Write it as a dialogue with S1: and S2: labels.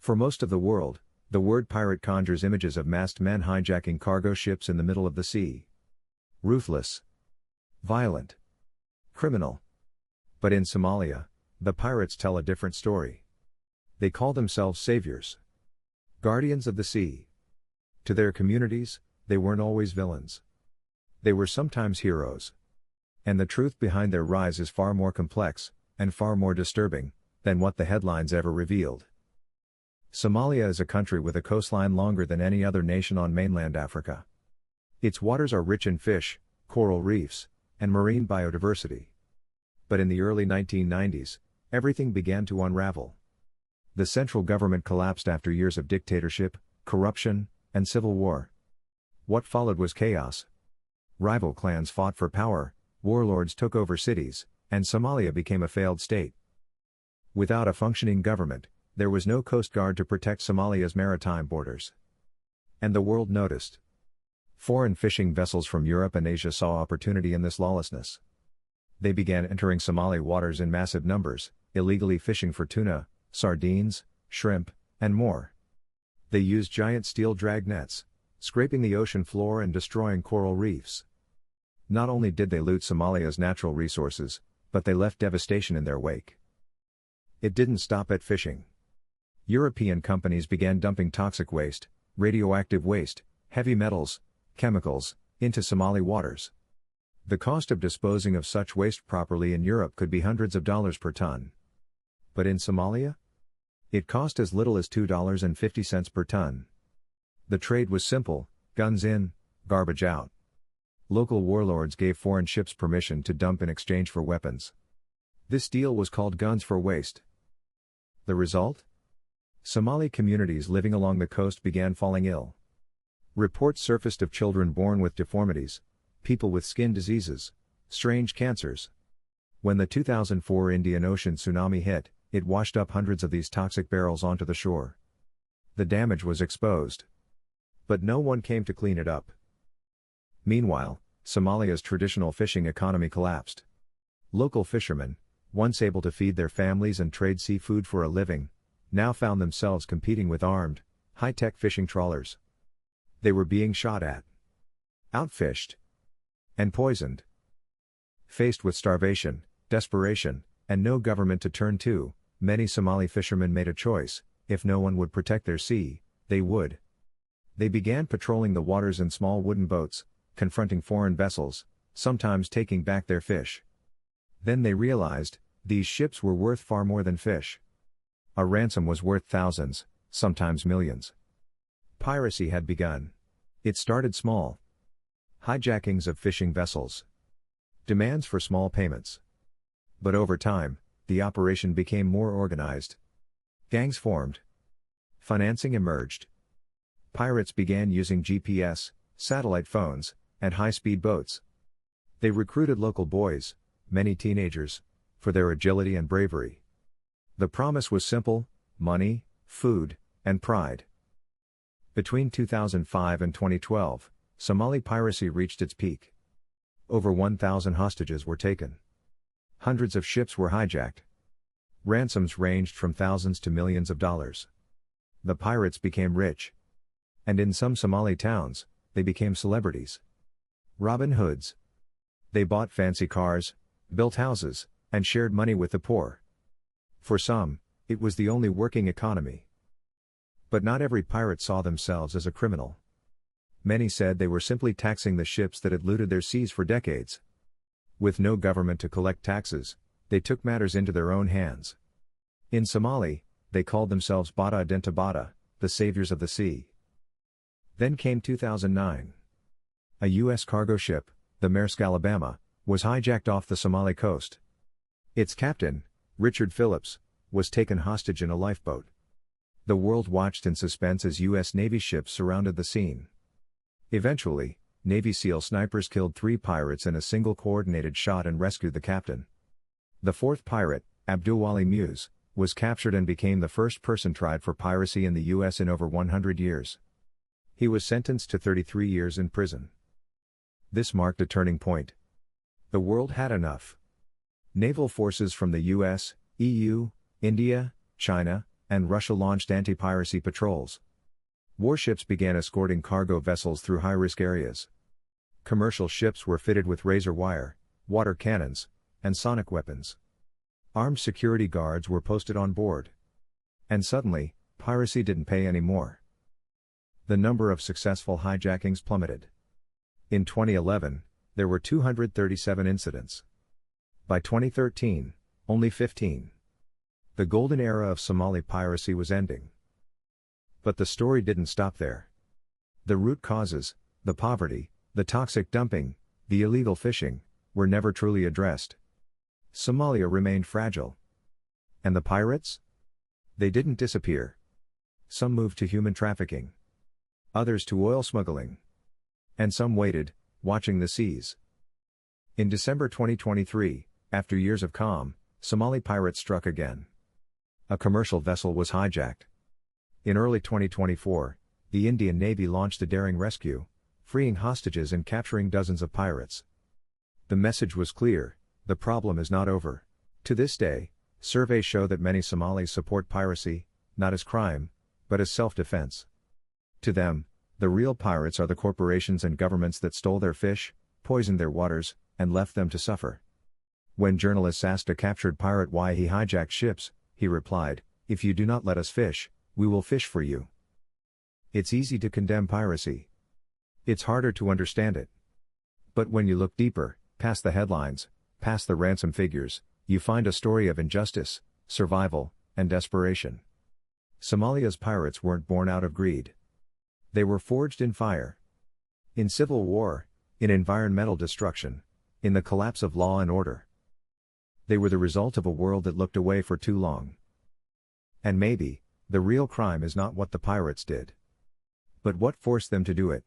S1: For most of the world, the word pirate conjures images of masked men hijacking cargo ships in the middle of the sea. Ruthless, violent, criminal. But in Somalia, the pirates tell a different story. They call themselves saviors, guardians of the sea. To their communities, they weren't always villains. They were sometimes heroes. And the truth behind their rise is far more complex, and far more disturbing, than what the headlines ever revealed. Somalia is a country with a coastline longer than any other nation on mainland Africa. Its waters are rich in fish, coral reefs, and marine biodiversity. But in the early 1990s, everything began to unravel. The central government collapsed after years of dictatorship, corruption, and civil war. What followed was chaos. Rival clans fought for power, warlords took over cities, and Somalia became a failed state. Without a functioning government, there was no coast guard to protect Somalia's maritime borders. And the world noticed. Foreign fishing vessels from Europe and Asia saw opportunity in this lawlessness. They began entering Somali waters in massive numbers, illegally fishing for tuna, sardines, shrimp, and more. They used giant steel drag nets, scraping the ocean floor and destroying coral reefs. Not only did they loot Somalia's natural resources, but they left devastation in their wake. It didn't stop at fishing. European companies began dumping toxic waste, radioactive waste, heavy metals, chemicals, into Somali waters. The cost of disposing of such waste properly in Europe could be hundreds of dollars per ton. But in Somalia? It cost as little as $2.50 per ton. The trade was simple: guns in, garbage out. Local warlords gave foreign ships permission to dump in exchange for weapons. This deal was called guns for waste. The result? Somali communities living along the coast began falling ill. Reports surfaced of children born with deformities, people with skin diseases, strange cancers. When the 2004 Indian Ocean tsunami hit, it washed up hundreds of these toxic barrels onto the shore. The damage was exposed. But no one came to clean it up. Meanwhile, Somalia's traditional fishing economy collapsed. Local fishermen, once able to feed their families and trade seafood for a living, now found themselves competing with armed, high-tech fishing trawlers. They were being shot at, outfished, and poisoned. Faced with starvation, desperation, and no government to turn to, many Somali fishermen made a choice: if no one would protect their sea, they would. They began patrolling the waters in small wooden boats, confronting foreign vessels, sometimes taking back their fish. Then they realized, these ships were worth far more than fish. A ransom was worth thousands, sometimes millions. Piracy had begun. It started small. Hijackings of fishing vessels. Demands for small payments. But over time, the operation became more organized. Gangs formed. Financing emerged. Pirates began using GPS, satellite phones, and high-speed boats. They recruited local boys, many teenagers, for their agility and bravery. The promise was simple: money, food, and pride. Between 2005 and 2012, Somali piracy reached its peak. Over 1,000 hostages were taken. Hundreds of ships were hijacked. Ransoms ranged from thousands to millions of dollars. The pirates became rich. And in some Somali towns, they became celebrities. Robin Hoods. They bought fancy cars, built houses, and shared money with the poor. For some, it was the only working economy. But not every pirate saw themselves as a criminal. Many said they were simply taxing the ships that had looted their seas for decades. With no government to collect taxes, they took matters into their own hands. In Somali, they called themselves Bada Dinta Bada, the saviors of the sea. Then came 2009. A U.S. cargo ship, the Maersk Alabama, was hijacked off the Somali coast. Its captain, Richard Phillips, was taken hostage in a lifeboat. The world watched in suspense as U.S. Navy ships surrounded the scene. Eventually, Navy SEAL snipers killed 3 pirates in a single coordinated shot and rescued the captain. The 4th pirate, Abdulwali Muse, was captured and became the first person tried for piracy in the U.S. in over 100 years. He was sentenced to 33 years in prison. This marked a turning point. The world had enough. Naval forces from the US, EU, India, China, and Russia launched anti-piracy patrols. Warships began escorting cargo vessels through high-risk areas. Commercial ships were fitted with razor wire, water cannons, and sonic weapons. Armed security guards were posted on board. And suddenly, piracy didn't pay anymore. The number of successful hijackings plummeted. In 2011, there were 237 incidents. By 2013, only 15. The golden era of Somali piracy was ending. But the story didn't stop there. The root causes, the poverty, the toxic dumping, the illegal fishing, were never truly addressed. Somalia remained fragile. And the pirates? They didn't disappear. Some moved to human trafficking. Others to oil smuggling. And some waited, watching the seas. In December 2023, after years of calm, Somali pirates struck again. A commercial vessel was hijacked. In early 2024, the Indian Navy launched a daring rescue, freeing hostages and capturing dozens of pirates. The message was clear: the problem is not over. To this day, surveys show that many Somalis support piracy, not as crime, but as self-defense. To them, the real pirates are the corporations and governments that stole their fish, poisoned their waters, and left them to suffer. When journalists asked a captured pirate why he hijacked ships, he replied, "If you do not let us fish, we will fish for you." It's easy to condemn piracy. It's harder to understand it. But when you look deeper, past the headlines, past the ransom figures, you find a story of injustice, survival, and desperation. Somalia's pirates weren't born out of greed. They were forged in fire. In civil war, in environmental destruction, in the collapse of law and order. They were the result of a world that looked away for too long. And maybe, the real crime is not what the pirates did, but what forced them to do it.